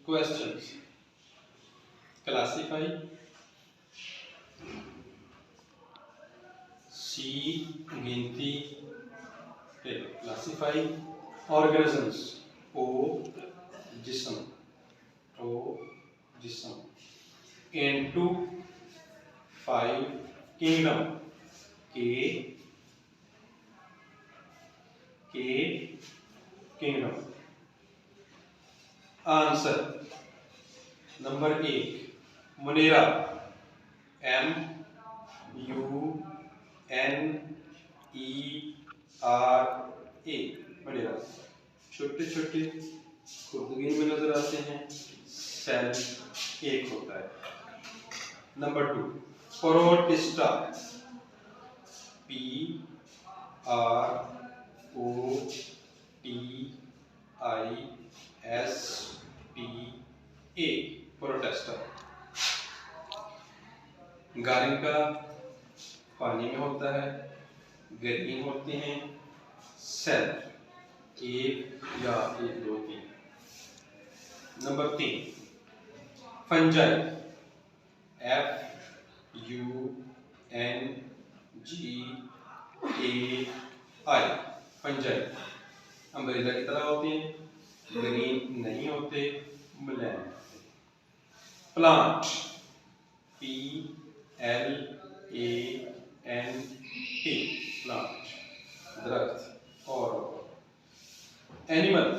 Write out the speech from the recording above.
Questions. Classify. C गिनती. Classify organisms. O जिस्म. O जिस्म. Into 5 kingdom. K kingdom. Answer. Number 1 Monera. MUNERA. Monera. छोटे छोटे खुर्दगी में नजर आते हैं. सेल एक होता है. Number 2 protista. PROTISTA. प्रोटिस्टा. गारिका पानी में होता है. ग्रीन होते हैं. सेल एक या 1 2 3. Number 3 fungi. FUNGAI. Fungi umbrella की तरह होते हैं. ग्रीन नहीं होते, मुलायम होते. प्लांट. PLANT. प्लांट दरख्त. और एनिमल.